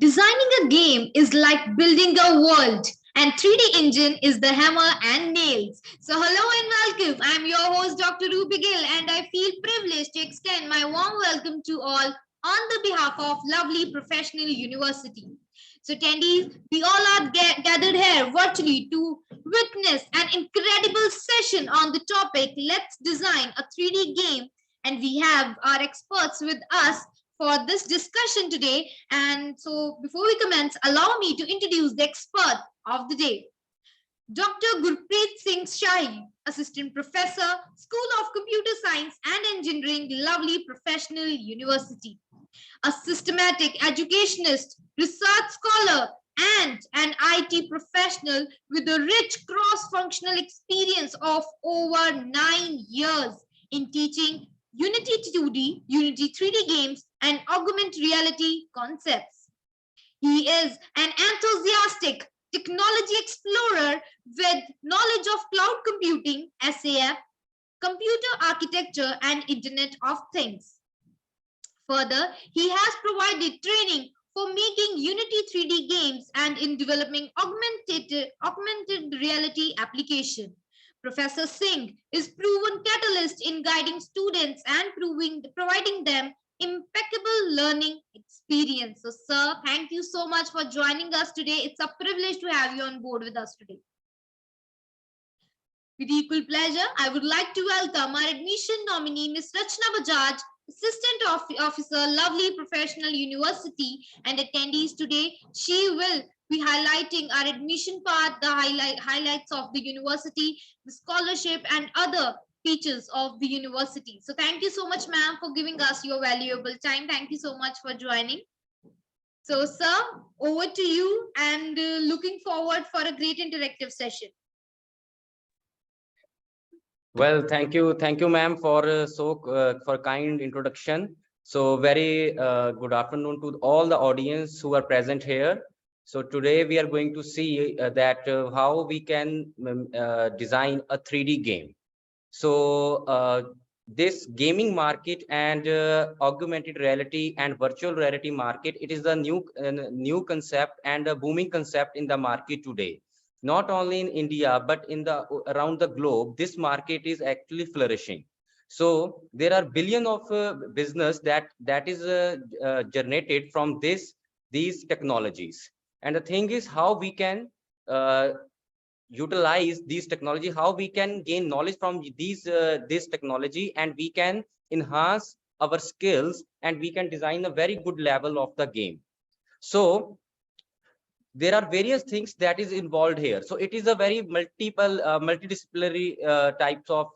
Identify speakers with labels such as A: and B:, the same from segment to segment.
A: Designing a game is like building a world, and 3D engine is the hammer and nails. So hello and welcome. I'm your host Dr. Ruby Gill, and I feel privileged to extend my warm welcome to all on the behalf of lovely professional university. So attendees, we all are gathered here virtually to witness an incredible session on the topic Let's Design a 3D Game, and we have our experts with us for this discussion today. And so before we commence, allow me to introduce the expert of the day, Dr. Gurpreet Singh Shahi, Assistant Professor, School of Computer Science and Engineering, lovely professional university, a systematic educationist, research scholar, and an IT professional with a rich cross-functional experience of over 9 years in teaching Unity 2D, Unity 3D games, and augmented reality concepts. He is an enthusiastic technology explorer with knowledge of cloud computing, SAF, computer architecture, and Internet of Things. Further, he has provided training for making Unity 3D games and in developing augmented reality application. Professor Singh is proven catalyst in guiding students and providing them impeccable learning experience. So, sir, thank you so much for joining us today. It's a privilege to have you on board with us today. With equal pleasure, I would like to welcome our admission nominee, Ms. Rachna Bajaj, Assistant Officer, lovely professional university, and attendees today. She will be highlighting our admission part, the highlights of the university, the scholarship, and other features of the university. So thank you so much, ma'am, for giving us your valuable time. Thank you so much for joining. So, sir, over to you, and looking forward for a great interactive session.
B: Well, thank you, ma'am, for for kind introduction. So very good afternoon to all the audience who are present here. So today we are going to see that how we can design a 3D game. So this gaming market and augmented reality and virtual reality market, it is the new concept and a booming concept in the market today. Not only in India, but in the around the globe, this market is actually flourishing. So there are billion of business that is generated from these technologies. And the thing is how we can utilize these technology, how we can gain knowledge from this technology, and we can enhance our skills, and we can design a very good level of the game. So there are various things that is involved here. So it is a very multidisciplinary types of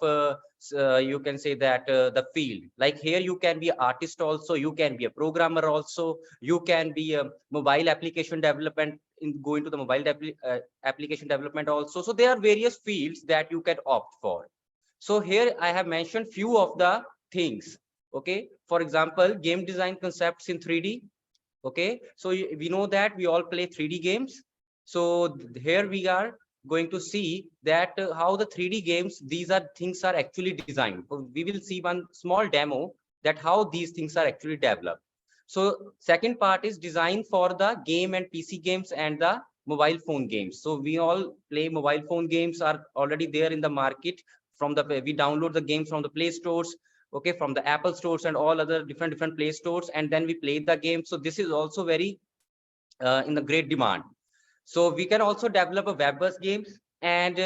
B: you can say that the field. Like here you can be an artist also, you can be a programmer also, you can be a mobile application development, go into the mobile application development also. So there are various fields that you can opt for. So here I have mentioned few of the things. Okay, for example, game design concepts in 3D. Okay, so we know that we all play 3D games. So here we are going to see that how the 3D games, these are things are actually designed. We will see one small demo that how these things are actually developed. So second part is design for the game and PC games and the mobile phone games. So we all play mobile phone games, are already there in the market. From the we download the games from the Play Stores, okay, from the Apple stores and all other different Play Stores, and then we play the game. So this is also very in the great demand. So we can also develop a web-based games, and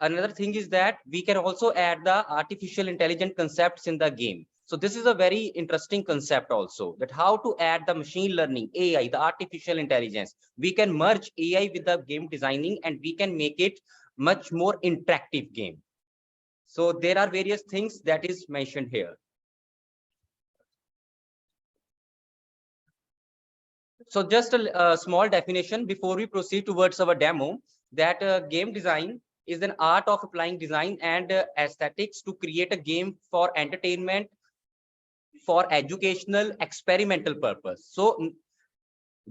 B: another thing is that we can also add the artificial intelligence concepts in the game. So this is a very interesting concept also, that how to add the machine learning, AI, the artificial intelligence. We can merge AI with the game designing, and we can make it much more interactive game. So there are various things that is mentioned here. So just a small definition before we proceed towards our demo, that game design is an art of applying design and aesthetics to create a game for entertainment, for educational, experimental purpose. So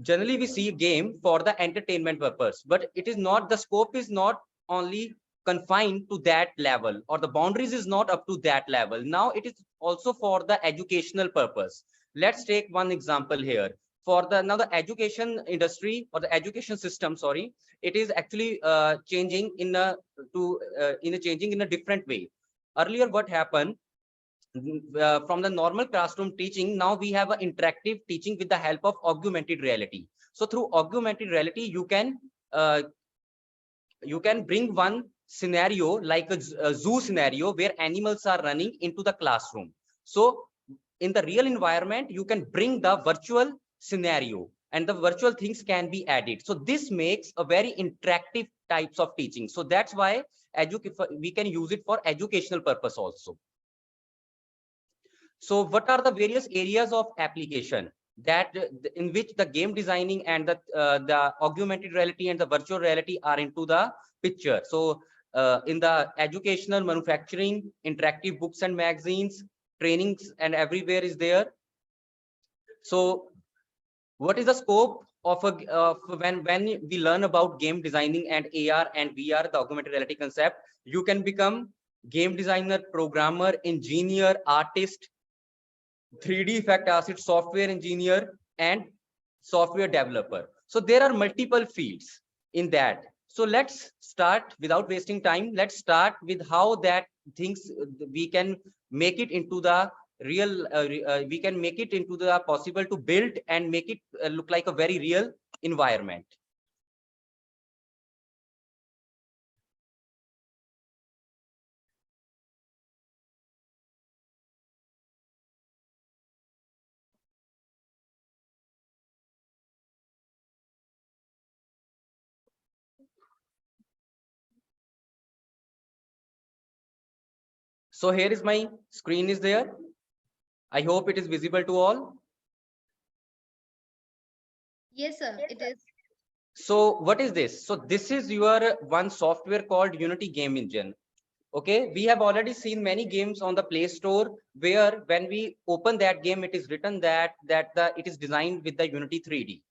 B: generally we see a game for the entertainment purpose, but it is not, the scope is not only confined to that level, or the boundaries is not up to that level. Now it is also for the educational purpose. Let's take one example here. for the now the education industry or the education system, sorry, it is actually changing in a changing in a different way. Earlier, what happened, from the normal classroom teaching, now we have an interactive teaching with the help of augmented reality. So through augmented reality, you can bring one scenario like a zoo scenario where animals are running into the classroom. So in the real environment, you can bring the virtual scenario and the virtual things can be added. So this makes a very interactive types of teaching. So that's why we can use it for educational purpose also. So what are the various areas of application that in which the game designing and the augmented reality and the virtual reality are into the picture? So in the educational, manufacturing, interactive books and magazines, trainings, and everywhere is there. So what is the scope of when we learn about game designing and AR and VR, the augmented reality concept? You can become game designer, programmer, engineer, artist, 3D effect artist, software engineer, and software developer. So there are multiple fields in that. So let's start without wasting time. Let's start with how that things we can make it into the real, we can make it into the possible to build and make it look like a very real environment. So here is my screen is there. I hope it is visible to all.
A: Yes, sir, it is.
B: So what is this? So this is your one software called Unity Game Engine. Okay, we have already seen many games on the Play Store where when we open that game, it is written that it is designed with the Unity 3D,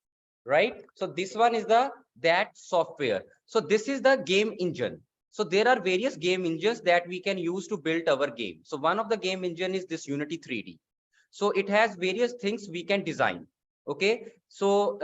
B: right? So this one is that software. So this is the game engine. So there are various game engines that we can use to build our game. So one of the game engine is this Unity 3D. So it has various things we can design. Okay, so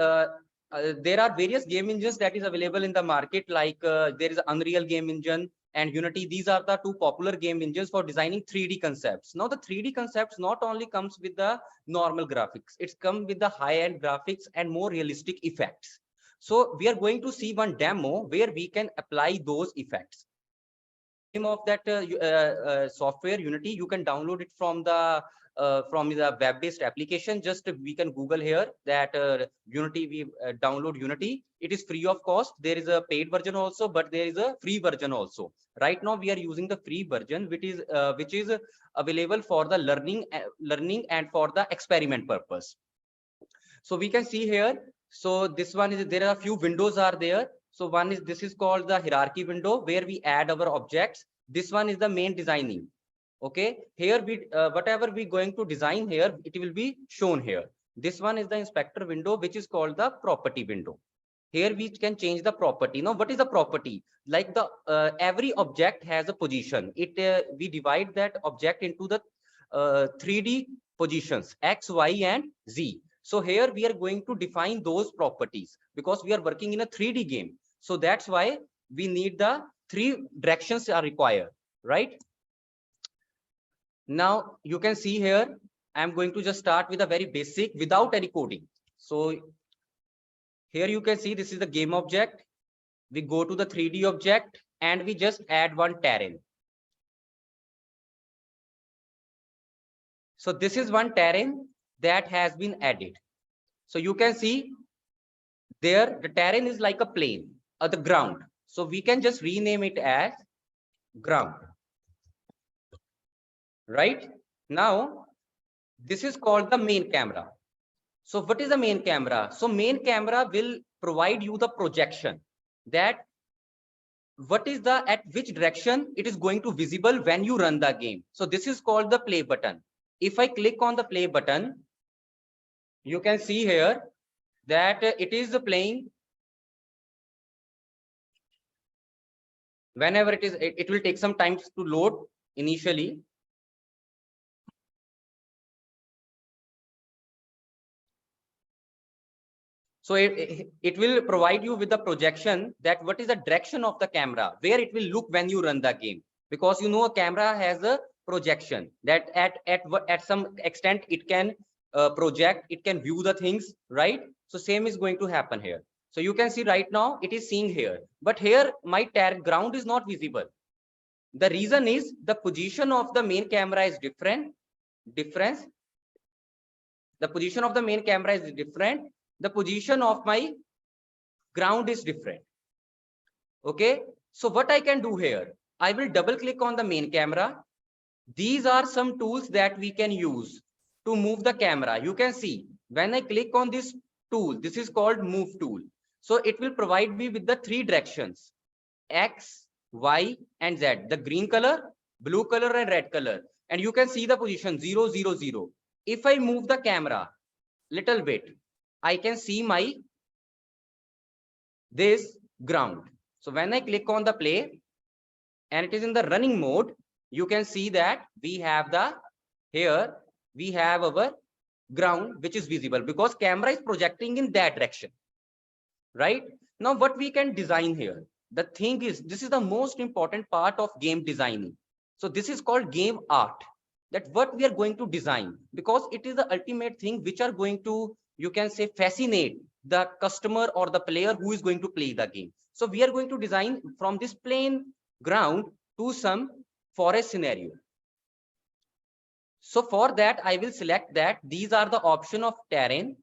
B: there are various game engines that is available in the market, like there is Unreal Game Engine and Unity. These are the two popular game engines for designing 3D concepts. Now the 3D concepts not only comes with the normal graphics, it's come with the high-end graphics and more realistic effects. So we are going to see one demo where we can apply those effects. Name of that software Unity, you can download it from the web-based application. Just we can Google here that Unity. We download Unity. It is free of cost. There is a paid version also, but there is a free version also. Right now we are using the free version, which is available for the learning and for the experiment purpose. So we can see here. So this one is, there are a few windows are there. So one is, this is called the hierarchy window where we add our objects. This one is the main designing. Okay, here we whatever we going to design here, it will be shown here. This one is the inspector window, which is called the property window. Here we can change the property. Now what is the property? Like the every object has a position. We divide that object into the 3D positions, X, Y, and Z. So here we are going to define those properties because we are working in a 3D game. So that's why we need the 3 directions are required, right? Now you can see here, I'm going to just start with a very basic without any coding. So here you can see this is the game object. We go to the 3D object and we just add one terrain. So this is one terrain that has been added. So you can see there the terrain is like a plane or the ground. So we can just rename it as ground. Right now, this is called the main camera. So what is the main camera? So main camera will provide you the projection that what is the at which direction it is going to visible when you run the game. So this is called the play button. If I click on the play button, you can see here that it is playing. Whenever it will take some time to load initially. So it will provide you with the projection that what is the direction of the camera, where it will look when you run the game. Because you know a camera has a projection that at some extent it can project, it can view the things, right? So same is going to happen here. So you can see right now it is seeing here, but here my ground is not visible. The reason is the position of the main camera is different. The position of the main camera is different. The position of my ground is different. Okay, so what I can do here, I will double click on the main camera. These are some tools that we can use to move the camera. You can see when I click on this tool, this is called move tool. So it will provide me with the 3 directions: X, Y, and Z. The green color, blue color, and red color. And you can see the position 0, 0, 0. If I move the camera little bit, I can see my this ground. So when I click on the play and it is in the running mode, you can see that we have the here we have our ground which is visible because camera is projecting in that direction. Right now, what we can design here, the thing is, this is the most important part of game designing. So this is called game art, that what we are going to design, because it is the ultimate thing which are going to, you can say, fascinate the customer or the player who is going to play the game. So we are going to design from this plain ground to some forest scenario. So for that, I will select that these are the option of terrain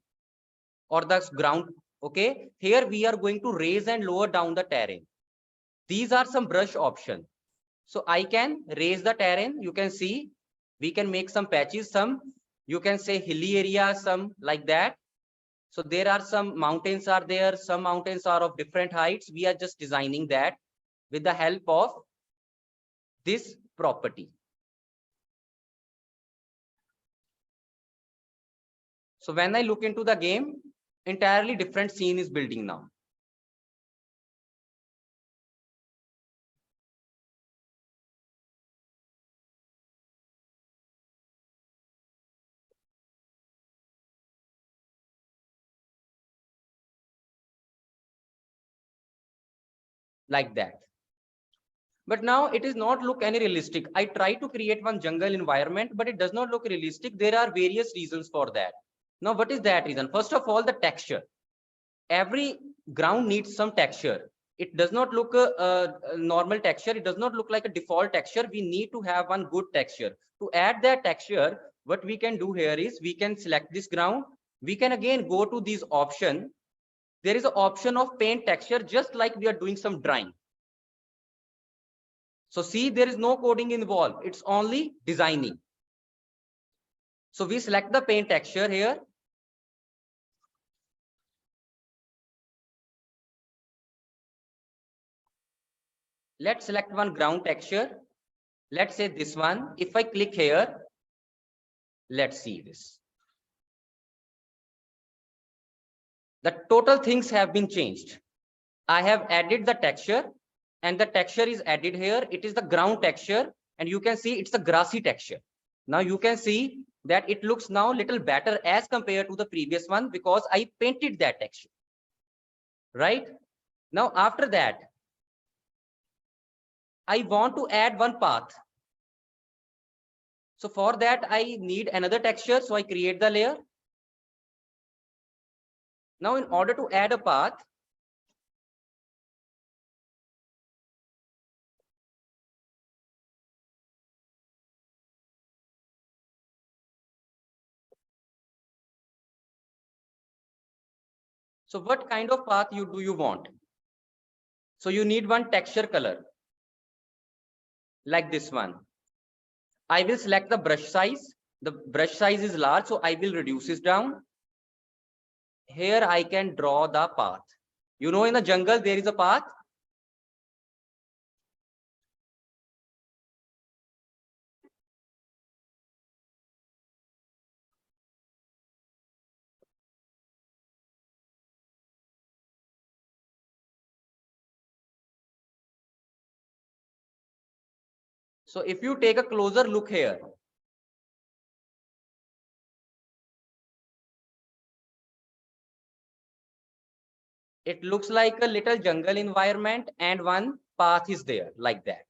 B: or the ground. Okay, here we are going to raise and lower down the terrain. These are some brush option. So I can raise the terrain. You can see we can make some patches, some you can say hilly area, some like that. So there are some mountains are there, some mountains are of different heights. We are just designing that with the help of this property. So when I look into the game, entirely different scene is building now. Like that. But now it is not look any realistic. I try to create one jungle environment, but it does not look realistic. There are various reasons for that. Now, what is that reason? First of all, the texture. Every ground needs some texture. It does not look a normal texture. It does not look like a default texture. We need to have one good texture. To add that texture, what we can do here is we can select this ground. We can again go to this option. There is an option of paint texture, just like we are doing some drawing. So see, there is no coding involved. It's only designing. So we select the paint texture here. Let's select one ground texture. Let's say this one. If I click here, let's see this. The total things have been changed. I have added the texture and the texture is added here. It is the ground texture and you can see it's a grassy texture. Now you can see that it looks now little better as compared to the previous one because I painted that texture. Right? Now after that, I want to add one path. So for that, I need another texture. So I create the layer. Now in order to add a path, so what kind of path do you want? So you need one texture color like this one. I will select the brush size. The brush size is large, so I will reduce it down. Here I can draw the path. You know, in the jungle, there is a path. So if you take a closer look here, it looks like a little jungle environment and one path is there like that.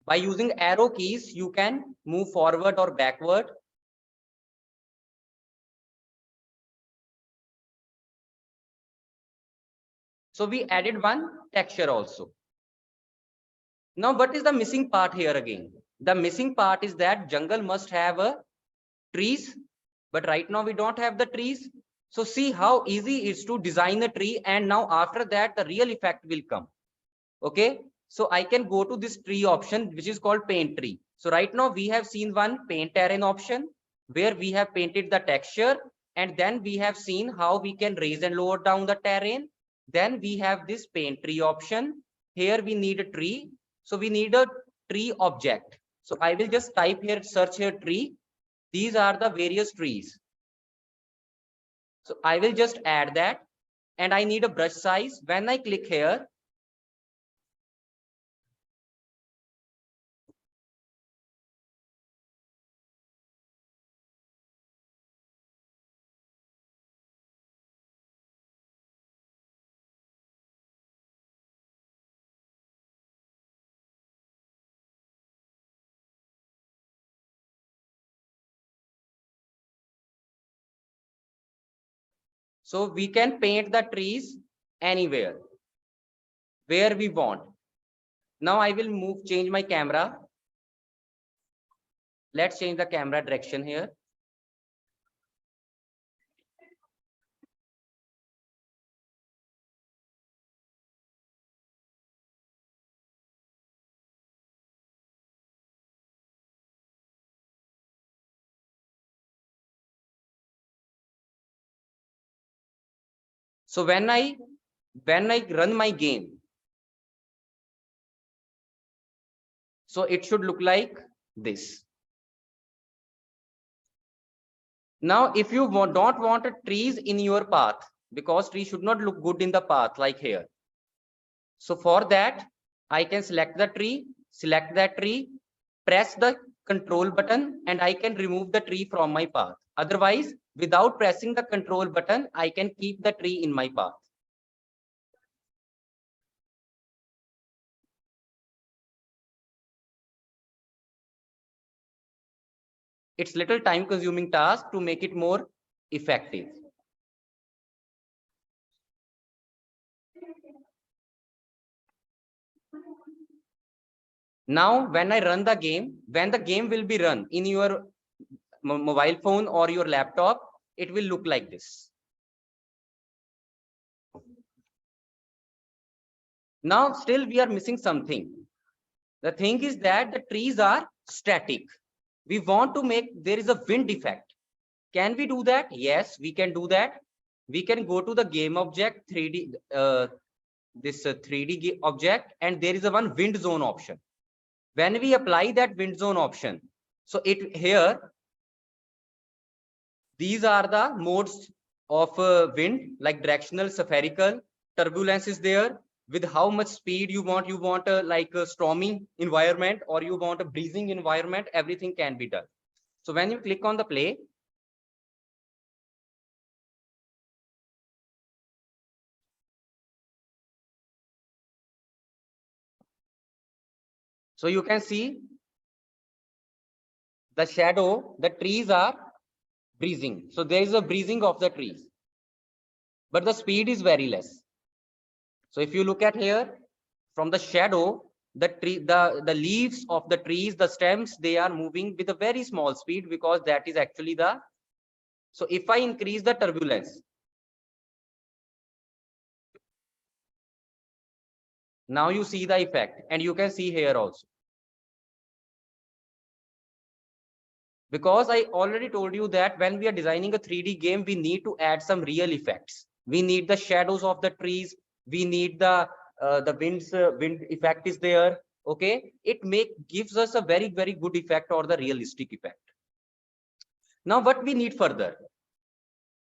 B: By using arrow keys, you can move forward or backward. So we added one texture also. Now, what is the missing part here again? The missing part is that jungle must have a trees, but right now we don't have the trees. So see how easy it is to design a tree, and now after that the real effect will come. Okay, so I can go to this tree option, which is called paint tree. So right now we have seen one paint terrain option where we have painted the texture, and then we have seen how we can raise and lower down the terrain. Then we have this paint tree option. Here we need a tree, so we need a tree object. So I will just type here, search here tree. These are the various trees. So I will just add that, and I need a brush size. When I click here, so we can paint the trees anywhere where we want. Now I will change my camera. Let's change the camera direction here. So when I run my game, so it should look like this. Now, if you don't want trees in your path, because trees should not look good in the path like here. So for that, I can select the tree, select that tree, press the control button, and I can remove the tree from my path. Otherwise, without pressing the control button, I can keep the tree in my path. It's little time consuming task to make it more effective. Now, when I run the game, when the game will be run in your mobile phone or your laptop, it will look like this. Now, still we are missing something. The thing is that the trees are static. We want to make, there is a wind effect. Can we do that? Yes, we can do that. We can go to the game object 3D, this 3D object, and there is a one wind zone option. When we apply that wind zone option, so it here, these are the modes of wind, like directional, spherical, turbulence is there, with how much speed you want a like a stormy environment, or you want a breezing environment, everything can be done. So when you click on the play, so you can see the shadow, the trees are breezing. So there is a breezing of the trees, but the speed is very less. So if you look at here, from the shadow, the tree, the leaves of the trees, the stems, they are moving with a very small speed, because that is actually the, so if I increase the turbulence, now you see the effect, and you can see here also. Because I already told you that when we are designing a 3D game, we need to add some real effects. We need the shadows of the trees. We need the wind effect is there. Okay, it gives us a very good effect, or the realistic effect. Now what we need further?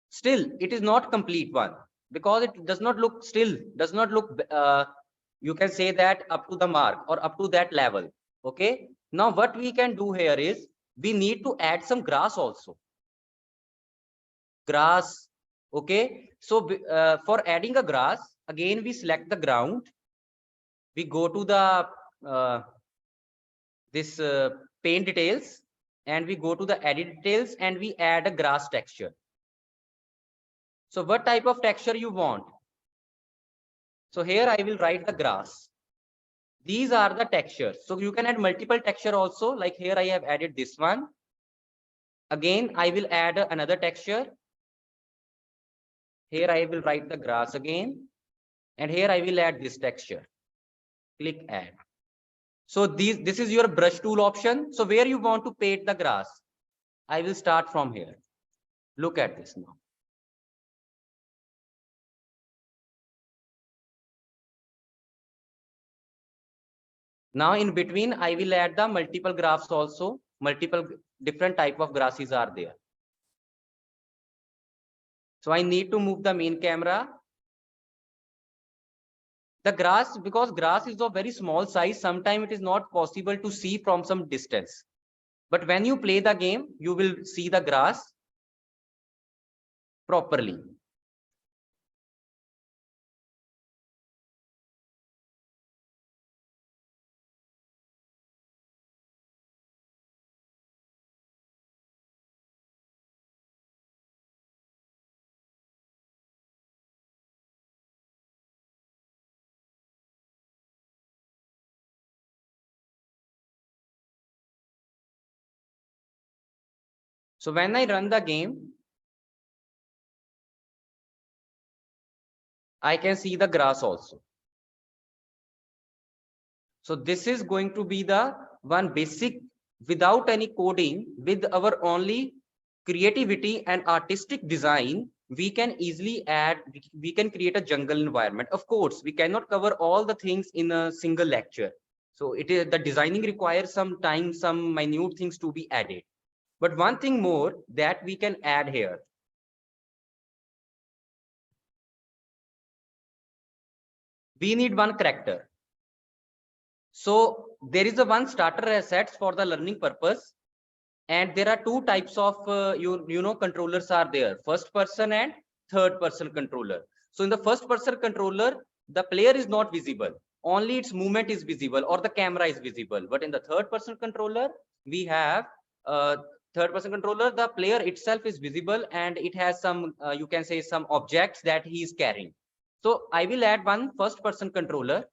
B: Still, it is not complete one, because it does not look you can say that up to the mark or up to that level. Okay, now what we can do here is, we need to add some grass also. Grass. Okay. So for adding a grass, again, we select the ground. We go to the this paint details, and we go to the edit details, and we add a grass texture. So what type of texture you want? So here I will write the grass. These are the textures. So you can add multiple texture also. Like here I have added this one. Again, I will add another texture. Here I will write the grass again. And here I will add this texture. Click add. So this is your brush tool option. So where you want to paint the grass, I will start from here. Look at this now. Now in between, I will add the multiple graphs also. Multiple different type of grasses are there. So I need to move the main camera. The grass, because grass is of very small size, sometimes it is not possible to see from some distance. But when you play the game, you will see the grass properly. So when I run the game, I can see the grass also. So this is going to be the one basic, without any coding, with our only creativity and artistic design, we can easily add, we can create a jungle environment. Of course, we cannot cover all the things in a single lecture. So it is, the designing requires some time, some minute things to be added. But one thing more that we can add here. We need one character. So there is a one starter assets for the learning purpose. And there are two types of you know controllers are there, first person and third person controller. So in the first person controller, the player is not visible, only its movement is visible or the camera is visible. But in the third person controller, we have third person controller, the player itself is visible and it has some you can say some objects that he is carrying. So I will add one first person controller.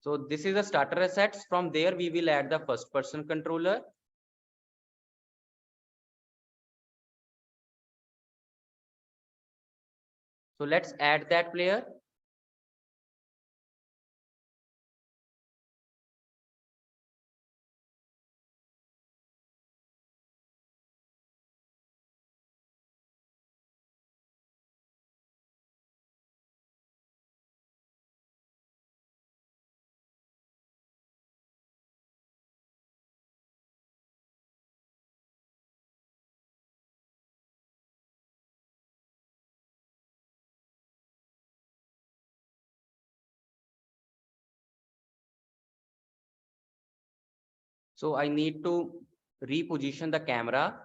B: So this is a starter assets. From there, we will add the first person controller. So let's add that player. So I need to reposition the camera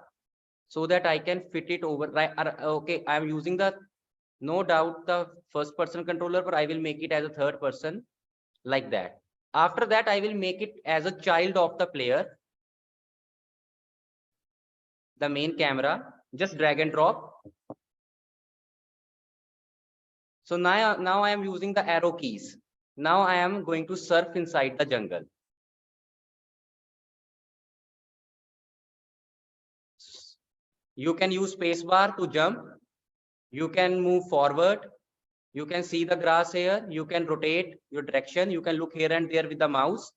B: so that I can fit it over. Right? Okay, I'm using the, no doubt, the first person controller, but I will make it as a third person like that. After that, I will make it as a child of the player, the main camera. Just drag and drop. So now I am using the arrow keys. Now I am going to surf inside the jungle. You can use spacebar to jump. You can move forward. You can see the grass here. You can rotate your direction. You can look here and there with the mouse.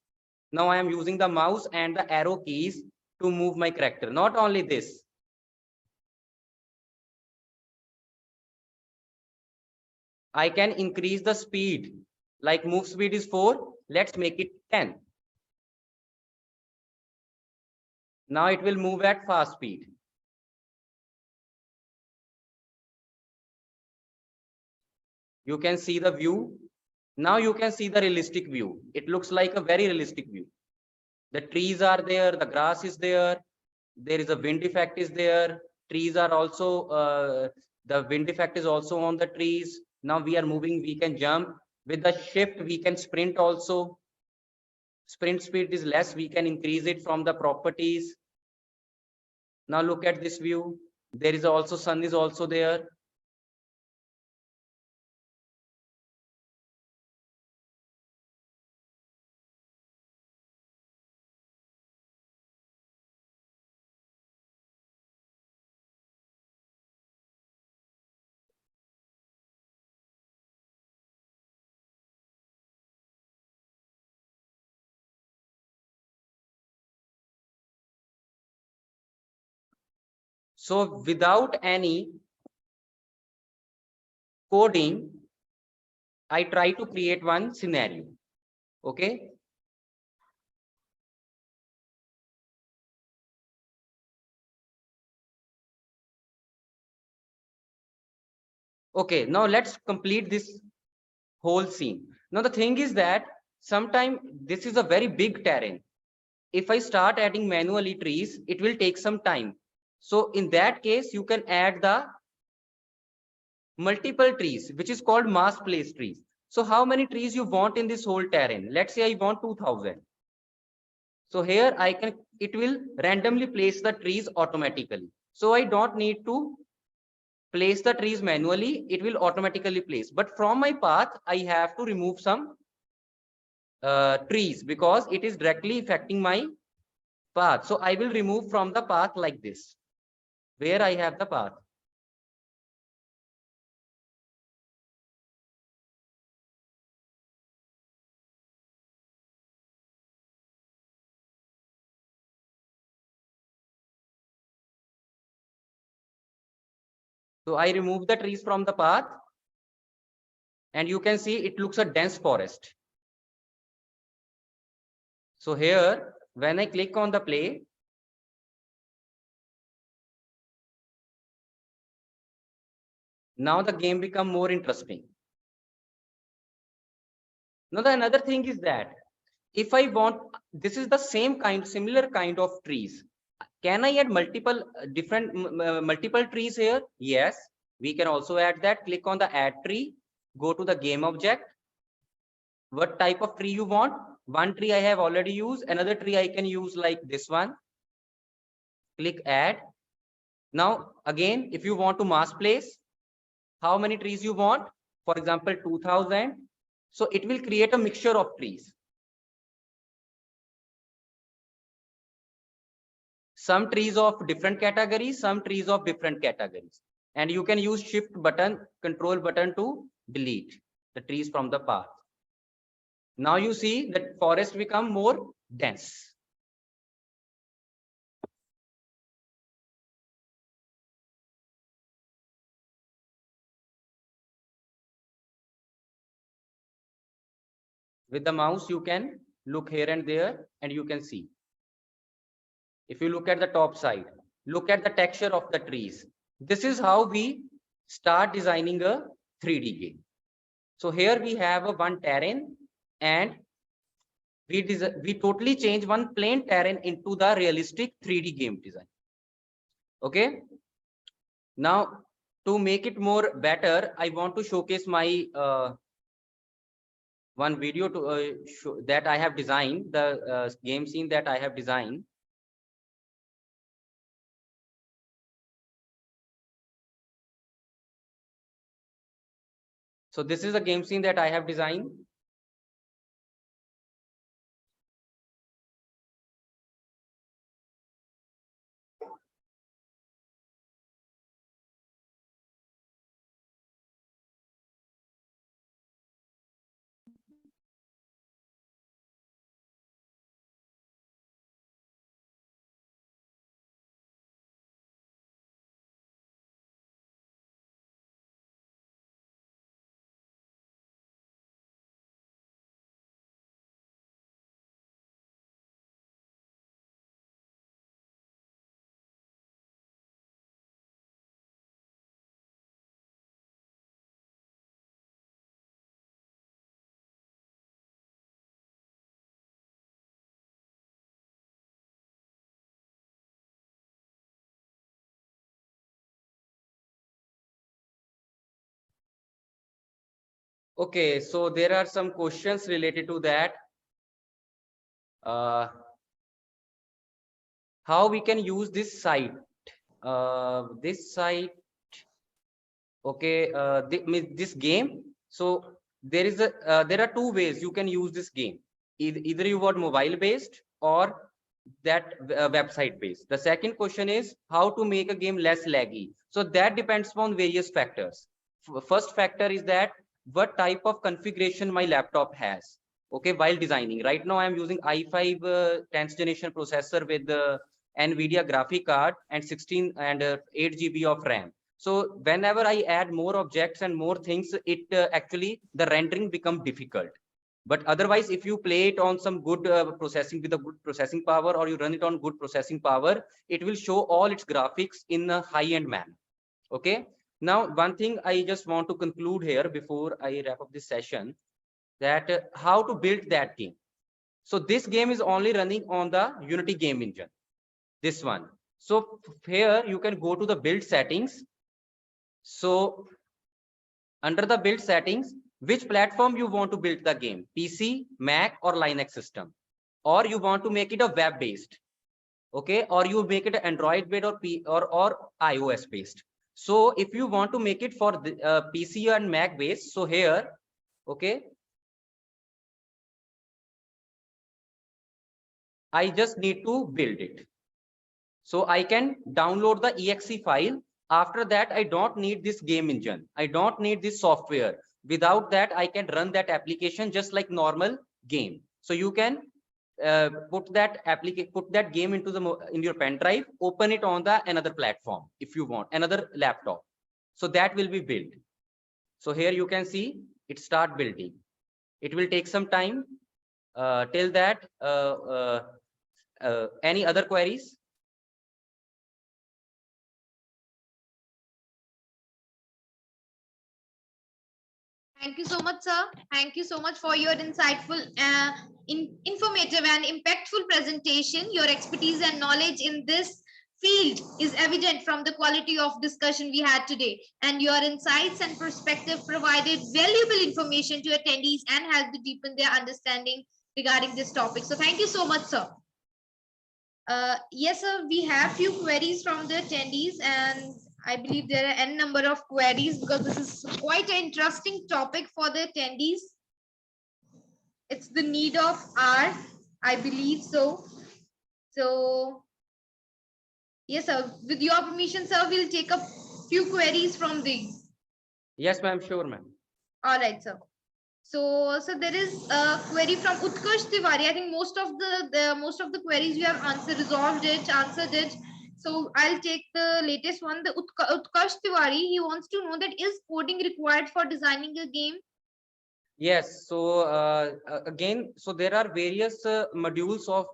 B: Now I am using the mouse and the arrow keys to move my character. Not only this, I can increase the speed Like move speed is 4, let's make it 10. Now it will move at fast speed. You can see the view. Now you can see the realistic view. It looks like a very realistic view. The trees are there, the grass is there, there is a wind effect is there. Trees are also, the wind effect is also on the trees. Now we are moving, we can jump. With the shift, we can sprint also. Sprint speed is less, we can increase it from the properties. Now look at this view. There is also sun is also there. So without any coding, I try to create one scenario. Okay. Okay, now let's complete this whole scene. Now the thing is that sometimes this is a very big terrain. If I start adding manually trees, it will take some time. So in that case, you can add the multiple trees, which is called mass place trees. So how many trees you want in this whole terrain? Let's say I want 2000. So here I can, it will randomly place the trees automatically. So I don't need to place the trees manually, it will automatically place. But from my path, I have to remove some trees because it is directly affecting my path. So I will remove from the path like this, where I have the path. So I remove the trees from the path and you can see it looks a dense forest. So here, when I click on the play, now the game become more interesting. Now the another thing is that if I want, this is the same kind, similar kind of trees. Can I add multiple different multiple trees here? Yes, we can also add that. Click on the add tree, go to the game object. What type of tree you want? One tree I have already used, another tree I can use like this one. Click add. Now again, if you want to mass place, how many trees you want? For example, 2000. So it will create a mixture of trees. Some trees of different categories, some trees of different categories. And you can use shift button, control button to delete the trees from the path. Now you see that forest become more dense. With the mouse, you can look here and there and you can see. If you look at the top side, look at the texture of the trees. This is how we start designing a 3D game. So here we have a one terrain and we totally change one plain terrain into the realistic 3D game design. Okay. Now to make it more better, I want to showcase my one video to show that I have designed, the game scene that I have designed. So this is a game scene that I have designed. Okay, so there are some questions related to that. How we can use this site? This site, okay, this game. So there are two ways you can use this game. Either you want mobile based or that website based. The second question is how to make a game less laggy. So that depends on various factors. First factor is that what type of configuration my laptop has. Okay, while designing. Right now I am using i5 10th generation processor with the NVIDIA graphic card and 16 and 8 GB of RAM. So whenever I add more objects and more things, it actually the rendering become difficult. But otherwise, if you play it on some good processing with a good processing power, or you run it on good processing power, it will show all its graphics in a high-end manner. Okay. Now, one thing I just want to conclude here before I wrap up this session, that how to build that game. So this game is only running on the Unity game engine. This one. So here you can go to the build settings. So under the build settings, which platform you want to build the game, PC, Mac or Linux system, or you want to make it a web based, okay, or you make it Android based or iOS based. So if you want to make it for the PC and Mac based, so here, okay, I just need to build it. So I can download the exe file. After that, I don't need this game engine. I don't need this software. Without that, I can run that application just like normal game. So you can put that game into in your pen drive, open it on the another platform if you want, another laptop. So that will be built. So here you can see it start building. It will take some time. Till that, any other queries?
A: Thank you so much, sir. Thank you so much for your insightful, informative, and impactful presentation. Your expertise and knowledge in this field is evident from the quality of discussion we had today. And your insights and perspective provided valuable information to attendees and helped to deepen their understanding regarding this topic. So thank you so much, sir. Yes, sir, we have few queries from the attendees, and I believe there are n number of queries because this is quite an interesting topic for the attendees. It's the need of hour, I believe so. So, yes, sir, with your permission, sir, we'll take a few queries from these.
B: Yes, ma'am. Sure, ma'am.
A: All right, sir. So there is a query from Utkarsh Tiwari. I think most of the queries you have answered it. So I'll take the latest one. The Utkarsh Tiwari, he wants to know that is coding required for designing a game?
B: Yes. So again, so there are various modules of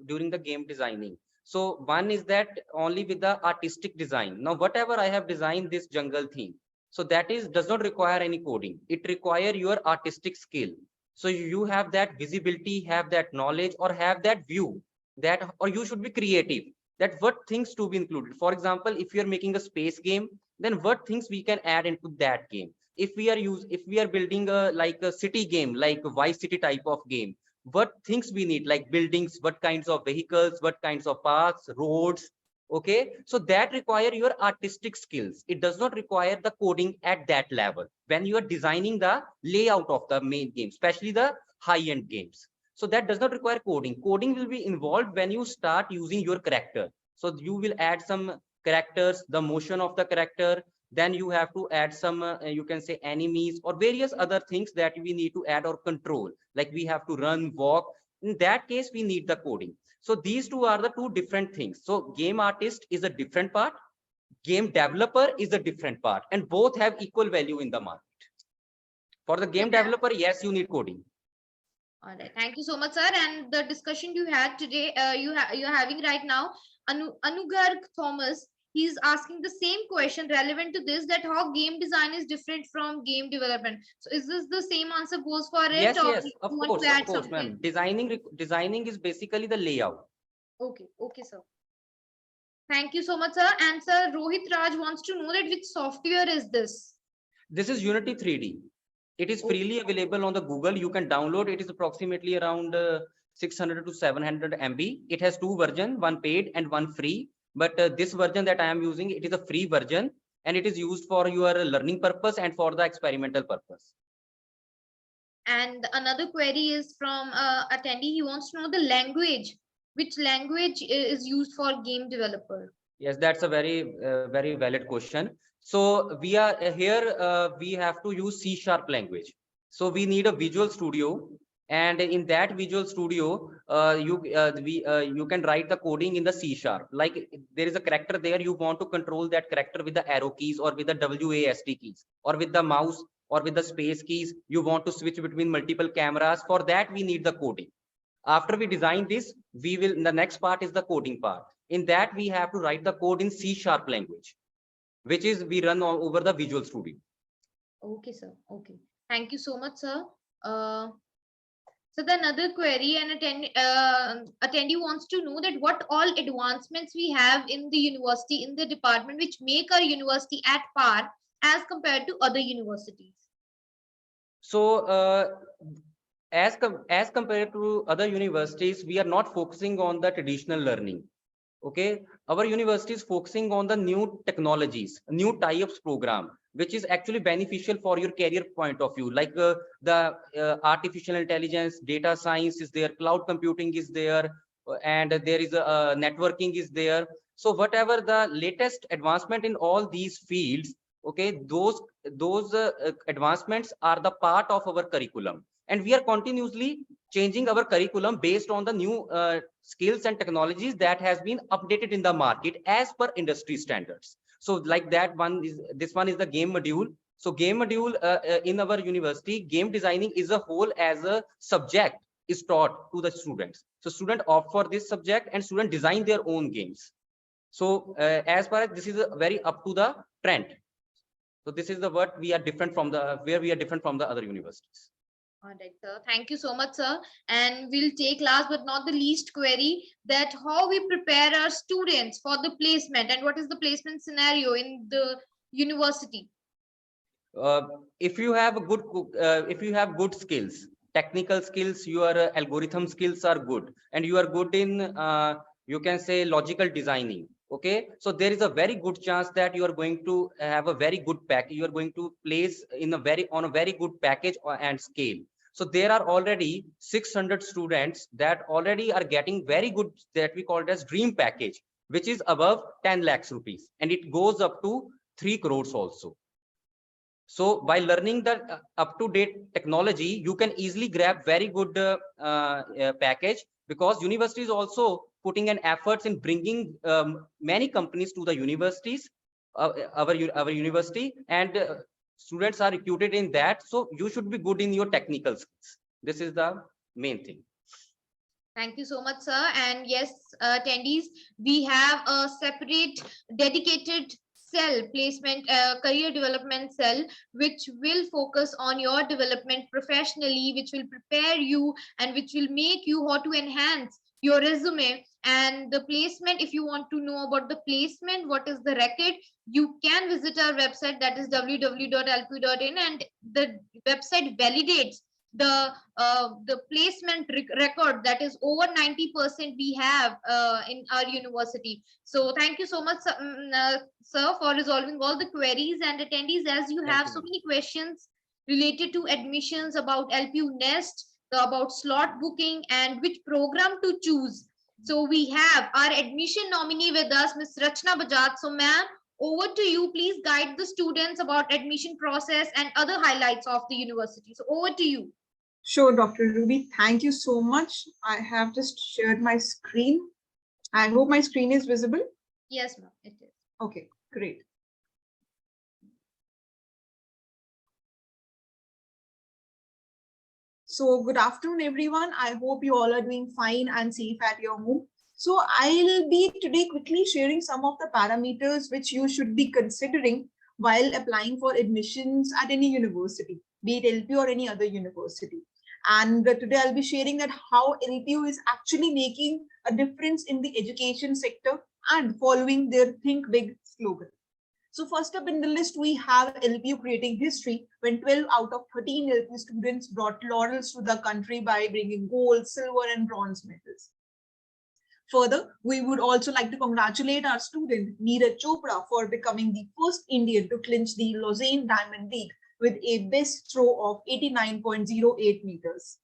B: during the game designing. So one is that only with the artistic design. Now, whatever I have designed this jungle theme, so that does not require any coding. It require your artistic skill. So you have that visibility, have that knowledge, or have that view that, or you should be creative. That what things to be included. For example, if you're making a space game, then what things we can add into that game. If we are building like a city game, like a Vice City type of game, what things we need, like buildings, what kinds of vehicles, what kinds of paths, roads. Okay, so that require your artistic skills. It does not require the coding at that level when you are designing the layout of the main game, especially the high-end games. So that does not require coding. Coding will be involved when you start using your character. So you will add some characters, the motion of the character, then you have to add some you can say enemies or various other things that we need to add or control, like we have to run, walk. In that case we need the coding. So these two are the two different things. So game artist is a different part, game developer is a different part, and both have equal value in the market. For the game developer, yes, you need coding.
A: All right. Thank you so much, sir. And the discussion you had today, you're having right now, Anugarg Thomas, he's asking the same question relevant to this, that how game design is different from game development. So is this the same answer goes for it,
B: Yes,
A: or
B: yes,
A: you want to
B: of
A: add
B: course,
A: something?
B: ma'am. Designing is basically the layout.
A: Okay, okay, sir. Thank you so much, sir. And sir, Rohit Raj wants to know that which software is this?
B: This is Unity 3D. It is freely available on the Google. You can download. It is approximately around 600 to 700 MB. It has two versions, one paid and one free. But this version that I am using, it is a free version, and it is used for your learning purpose and for the experimental purpose.
A: And another query is from attendee. He wants to know the language. Which language is used for game developer?
B: Yes, that's a very valid question. So we are here, we have to use C# language. So we need a Visual Studio, and in that Visual Studio, you can write the coding in the C#. Like there is a character there, you want to control that character with the arrow keys or with the WASD keys or with the mouse or with the space keys. You want to switch between multiple cameras. For that, we need the coding. After we design this, the next part is the coding part. In that, we have to write the code in C# language, which is we run over the Visual Studio.
A: Okay, sir. Okay. Thank you so much, sir. So the another query, and attendee wants to know that what all advancements we have in the university, in the department, which make our university at par as compared to other universities.
B: So as compared to other universities, we are not focusing on the traditional learning. Okay, our university is focusing on the new technologies, new types program, which is actually beneficial for your career point of view. Like the artificial intelligence, data science is there, cloud computing is there, and there is a networking is there. So whatever the latest advancement in all these fields, okay, those advancements are the part of our curriculum, and we are continuously changing our curriculum based on the new skills and technologies that has been updated in the market as per industry standards. So like that one is, this one is the game module. So game module in our university, game designing is a whole as a subject is taught to the students. So student opt for this subject and student design their own games. So as far as this is very up to the trend. So this is the what we are different from the, where we are different from the other universities.
A: All right, sir. Thank you so much, sir. And we'll take last but not the least query, that how we prepare our students for the placement and what is the placement scenario in the university.
B: If you have good skills, technical skills, your algorithm skills are good, and you are good in you can say logical designing. Okay, so there is a very good chance that you are going to have a very good package. You are going to place in on a very good package and scale. So there are already 600 students that already are getting very good, that we call it as dream package, which is above 10 lakhs rupees, and it goes up to 3 crores also. So by learning the up-to-date technology, you can easily grab very good package, because university is also putting an efforts in bringing many companies to the universities, our university, and students are recruited in that. So you should be good in your technical skills. This is the main thing.
A: Thank you so much, sir. And yes, attendees, we have a separate dedicated cell placement, career development cell, which will focus on your development professionally, which will prepare you and which will make you how to enhance your resume. And the placement, if you want to know about the placement, what is the record, you can visit our website, that is www.lpu.in, and the website validates the placement record, that is over 90% we have in our university. So thank you so much, sir, for resolving all the queries. And attendees, as you have so many questions related to admissions, about LPU Nest, about slot booking, and which program to choose, so we have our admission nominee with us, Ms. Rachna Bajaj. So ma'am, over to you. Please guide the students about admission process and other highlights of the university. So over to you.
C: Sure, Dr. Ruby. Thank you so much. I have just shared my screen. I hope my screen is visible.
A: Yes, ma'am, it is.
C: Okay, great. So good afternoon, everyone. I hope you all are doing fine and safe at your home. So I'll be today quickly sharing some of the parameters which you should be considering while applying for admissions at any university, be it LPU or any other university. And today I'll be sharing that how LPU is actually making a difference in the education sector and following their Think Big slogan. So first up in the list, we have LPU creating history when 12 out of 13 LPU students brought laurels to the country by bringing gold, silver, and bronze medals. Further, we would also like to congratulate our student Neeraj Chopra for becoming the first Indian to clinch the Lausanne Diamond League with a best throw of 89.08 meters.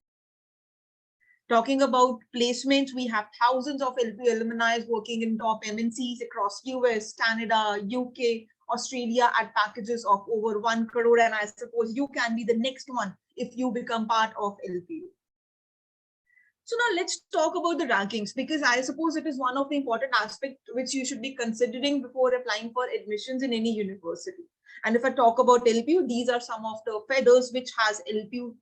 C: Talking about placements, we have thousands of LPU alumni working in top MNCs across US, Canada, UK, Australia at packages of over 1 crore. And I suppose you can be the next one if you become part of LPU. So now let's talk about the rankings, because I suppose it is one of the important aspects which you should be considering before applying for admissions in any university. And if I talk about LPU, these are some of the feathers which LPU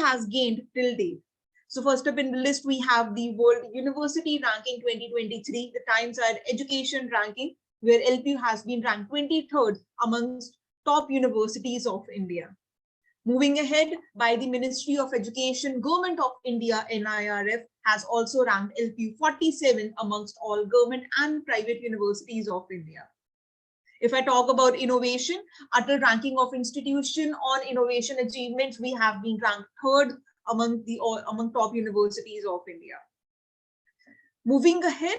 C: has gained till date. So first up in the list, we have the World University Ranking 2023, the Times Higher Education Ranking, where LPU has been ranked 23rd amongst top universities of India. Moving ahead, by the Ministry of Education, Government of India, NIRF, has also ranked LPU 47 amongst all government and private universities of India. If I talk about innovation, at the ranking of institution on innovation achievements, we have been ranked 3rd among top universities of India. Moving ahead,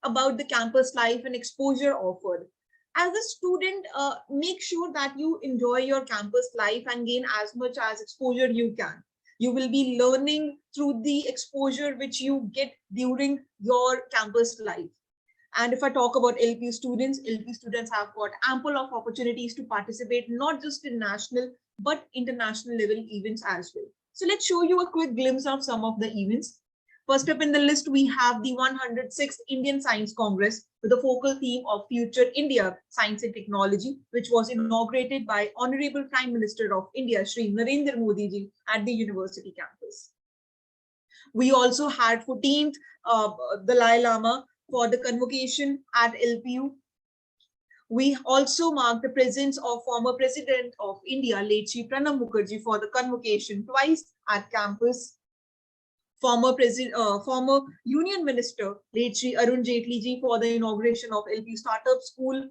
C: about the campus life and exposure offered. As a student, make sure that you enjoy your campus life and gain as much as exposure you can. You will be learning through the exposure which you get during your campus life. And if I talk about LPU students have got ample of opportunities to participate, not just in national, but international level events as well. So let's show you a quick glimpse of some of the events. First up in the list, we have the 106th Indian Science Congress with a focal theme of Future India, Science and Technology, which was inaugurated by Honorable Prime Minister of India, Shri Narendra Modi ji, at the university campus. We also had 14th Dalai Lama for the convocation at LPU. We also marked the presence of former President of India, late Shri Pranab Mukherjee, for the convocation twice at campus. Former Union Minister, late Shri Arun Jaitley ji, for the inauguration of LPU Startup School.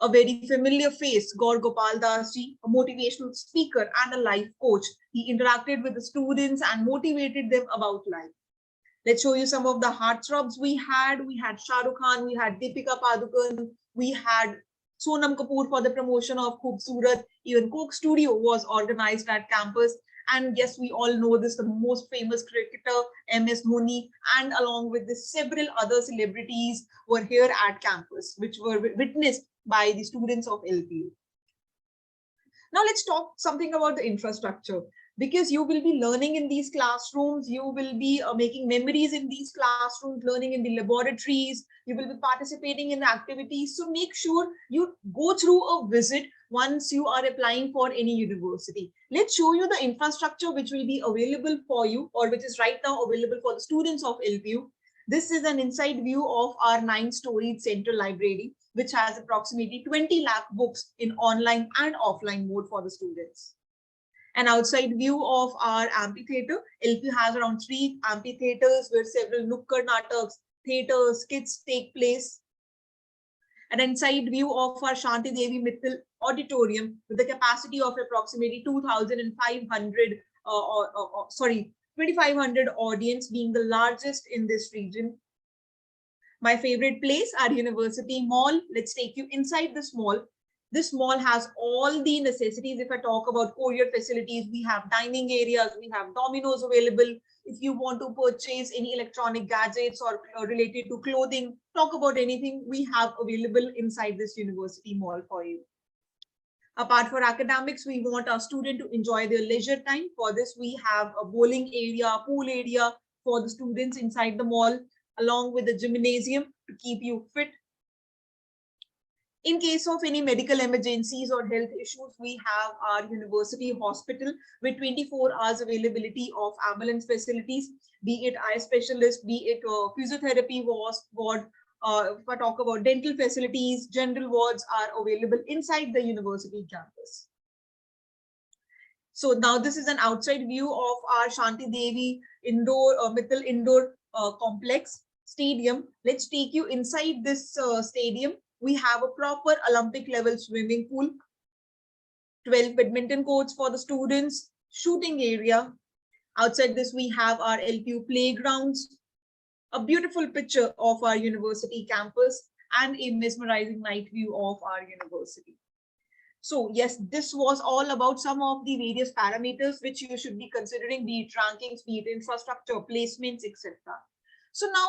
C: A very familiar face, Gaur Gopal Das ji, a motivational speaker and a life coach. He interacted with the students and motivated them about life. Let's show you some of the heartthrobs we had. We had Shah Rukh Khan, we had Deepika Padukone, we had Sonam Kapoor for the promotion of Khoobsurat. Even Coke Studio was organized at campus. And yes, we all know this, the most famous cricketer, MS Dhoni, and along with this, several other celebrities were here at campus, which were witnessed by the students of LPU. Now let's talk something about the infrastructure, because you will be learning in these classrooms, you will be making memories in these classrooms, learning in the laboratories, you will be participating in activities. So make sure you go through a visit once you are applying for any university. Let's show you the infrastructure which will be available for you, or which is right now available for the students of LPU. This is an inside view of our 9-storied central library, which has approximately 20 lakh books in online and offline mode for the students. An outside view of our amphitheater. LPU has around 3 amphitheaters where several Nukkad Nataks, theaters, skits take place. An inside view of our Shanti Devi Mittal auditorium with a capacity of approximately 2,500, 2,500 audience, being the largest in this region. My favorite place, our university mall. Let's take you inside this mall. This mall has all the necessities. If I talk about courier facilities, we have dining areas, we have Domino's available. If you want to purchase any electronic gadgets or related to clothing, talk about anything, we have available inside this university mall for you. Apart from academics, we want our student to enjoy their leisure time. For this, we have a bowling area, pool area for the students inside the mall, along with the gymnasium to keep you fit. In case of any medical emergencies or health issues, we have our university hospital with 24 hours availability of ambulance facilities, be it eye specialist, be it physiotherapy ward. If I talk about dental facilities, general wards are available inside the university campus. So now this is an outside view of our Shanti Devi Mittal indoor complex stadium. Let's take you inside this stadium, we have a proper Olympic level swimming pool, 12 badminton courts for the students, shooting area. Outside this, we have our LPU playgrounds, a beautiful picture of our university campus, and a mesmerizing night view of our university. So yes, this was all about some of the various parameters which you should be considering, be it rankings, be it infrastructure, placements, etc. So now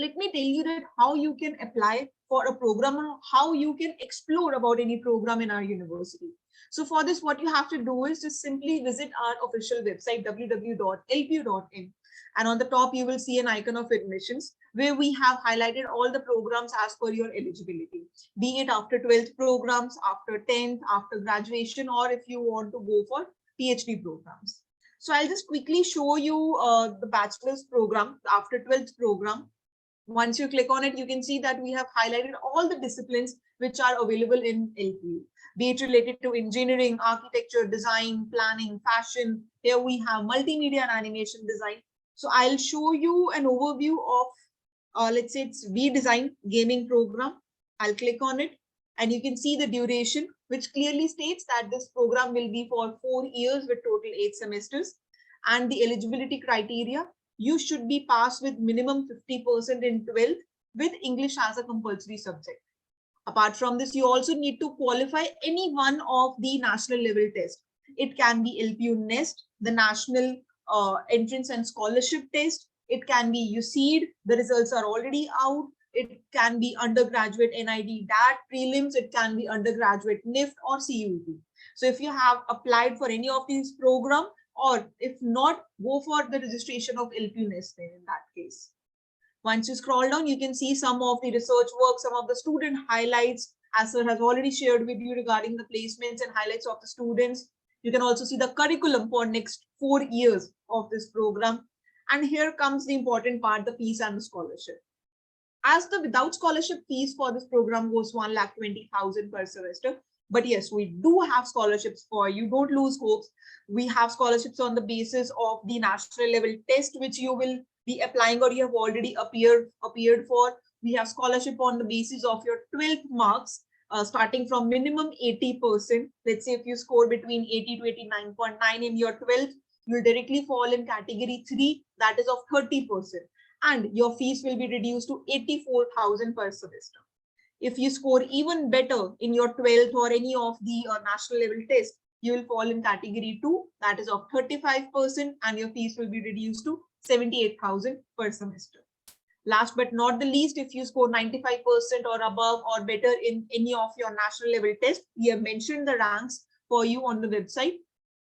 C: let me tell you that how you can apply for a program or how you can explore about any program in our university. So for this, what you have to do is just simply visit our official website, www.lpu.in. And on the top, you will see an icon of admissions where we have highlighted all the programs as per your eligibility, be it after 12th programs, after 10th, after graduation, or if you want to go for PhD programs. So I'll just quickly show you the bachelor's program, after 12th program. Once you click on it, you can see that we have highlighted all the disciplines which are available in LPU, be it related to engineering, architecture, design, planning, fashion. Here we have multimedia and animation design. So I'll show you an overview of, let's say it's V Design gaming program. I'll click on it and you can see the duration, which clearly states that this program will be for 4 years with total 8 semesters. And the eligibility criteria, you should be passed with minimum 50% in 12th with English as a compulsory subject. Apart from this, you also need to qualify any one of the national level tests. It can be LPU NEST, the National Entrance and Scholarship Test. It can be UCEED, the results are already out. It can be undergraduate NID DAT prelims. It can be undergraduate NIFT or CUT. So if you have applied for any of these programs, or if not, go for the registration of LPU NEST in that case. Once you scroll down, you can see some of the research work, some of the student highlights, as sir has already shared with you regarding the placements and highlights of the students. You can also see the curriculum for next 4 years of this program. And here comes the important part, the fees and the scholarship. As the without scholarship fees for this program goes 1,20,000 per semester. But yes, we do have scholarships for you. Don't lose hopes. We have scholarships on the basis of the national level test, which you will be applying or you have already appeared for. We have scholarship on the basis of your 12th marks, starting from minimum 80%. Let's say if you score between 80 to 89.9 in your 12th, you'll directly fall in category 3, that is of 30%. And your fees will be reduced to 84,000 per semester. If you score even better in your 12th or any of the national level test, you will fall in category 2, that is of 35%, and your fees will be reduced to 78,000 per semester. Last but not the least, if you score 95% or above or better in any of your national level test, we have mentioned the ranks for you on the website.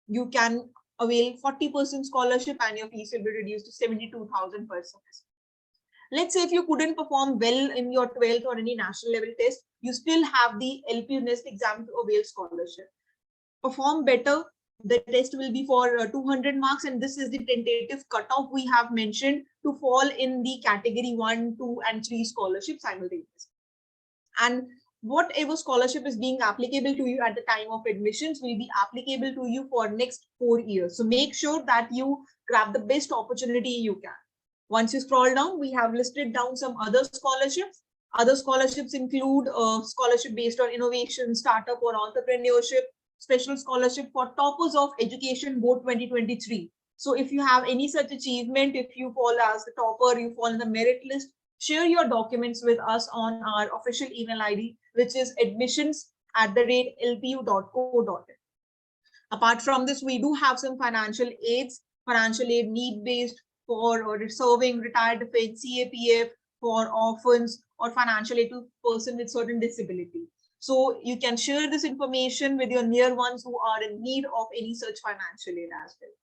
C: You can avail 40% scholarship and your fees will be reduced to 72,000 per semester. Let's say if you couldn't perform well in your 12th or any national level test, you still have the LPU NEST exam to avail scholarship. Perform better, the test will be for 200 marks, and this is the tentative cutoff we have mentioned to fall in the category 1, 2, and 3 scholarship simultaneously. And whatever scholarship is being applicable to you at the time of admissions will be applicable to you for next 4 years. So make sure that you grab the best opportunity you can. Once you scroll down, we have listed down some other scholarships. Other scholarships include scholarship based on innovation, startup or entrepreneurship, special scholarship for toppers of education board 2023. So if you have any such achievement, if you fall as the topper, you fall in the merit list, share your documents with us on our official email ID, which is admissions@lpu.co.in. Apart from this, we do have some financial aids, financial aid need-based for serving retired defense, CAPF, for orphans, or financial aid to person with certain disability. So you can share this information with your near ones who are in need of any such financial aid as well.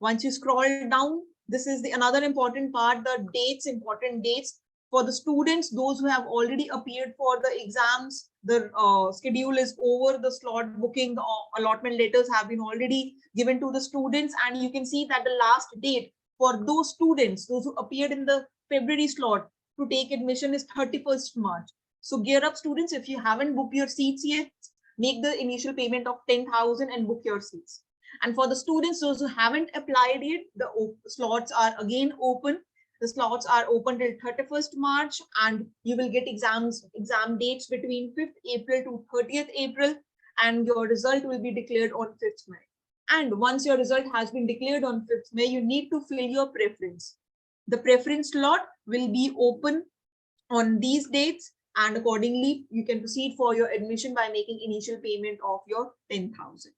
C: Once you scroll down, this is another important part, the dates, important dates. For the students, those who have already appeared for the exams, the schedule is over, the slot booking, the allotment letters have been already given to the students. And you can see that the last date for those students, those who appeared in the February slot to take admission is 31st March. So gear up students, if you haven't booked your seats yet, make the initial payment of 10,000 and book your seats. And for the students, those who haven't applied yet, the slots are again open. The slots are open till 31st March, and you will get exam dates between 5th April to 30th April, and your result will be declared on 5th May. And once your result has been declared on 5th May, you need to fill your preference. The preference slot will be open on these dates, and accordingly, you can proceed for your admission by making initial payment of your 10,000.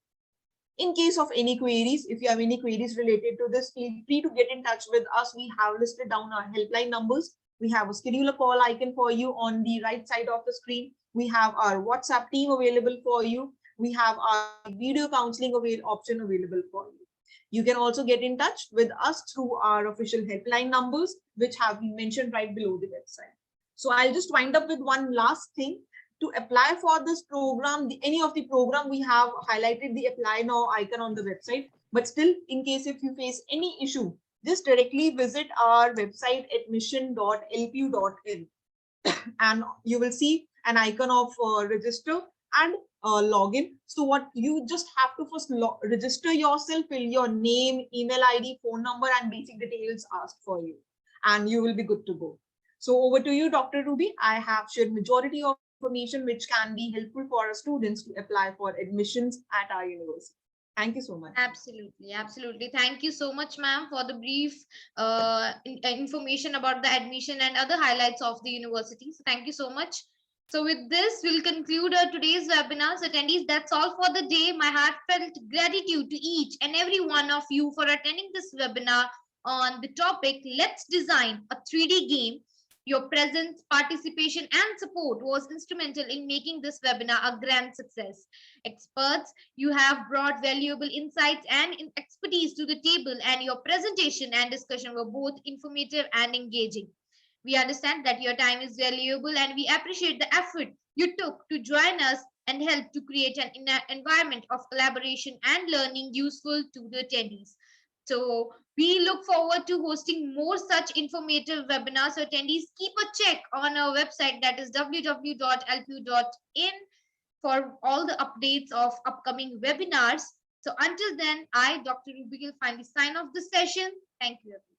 C: In case of any queries, if you have any queries related to this, feel free to get in touch with us. We have listed down our helpline numbers. We have a schedule a call icon for you on the right side of the screen. We have our WhatsApp team available for you. We have our video counseling option available for you. You can also get in touch with us through our official helpline numbers, which have been mentioned right below the website. So I'll just wind up with one last thing. To apply for this program, any of the program, we have highlighted the apply now icon on the website. But still, in case if you face any issue, just directly visit our website admission.lpu.in and you will see an icon of register and login. So what you just have to first register yourself, fill your name, email ID, phone number, and basic details asked for you, and you will be good to go. So over to you, Dr. Ruby. I have shared majority of information which can be helpful for our students to apply for admissions at our university. Thank you so much.
A: Absolutely, absolutely. Thank you so much, ma'am, for the brief information about the admission and other highlights of the university. So thank you so much. So with this, we'll conclude our today's webinar. So attendees, that's all for the day. My heartfelt gratitude to each and every one of you for attending this webinar on the topic, Let's Design a 3D Game. Your presence, participation, and support was instrumental in making this webinar a grand success. Experts, you have brought valuable insights and expertise to the table, and your presentation and discussion were both informative and engaging. We understand that your time is valuable, and we appreciate the effort you took to join us and help to create an environment of collaboration and learning useful to the attendees. So we look forward to hosting more such informative webinars. So attendees, keep a check on our website, that is www.lpu.in, for all the updates of upcoming webinars. So until then, I, Dr. Ruby, will finally sign off the session. Thank you, everyone.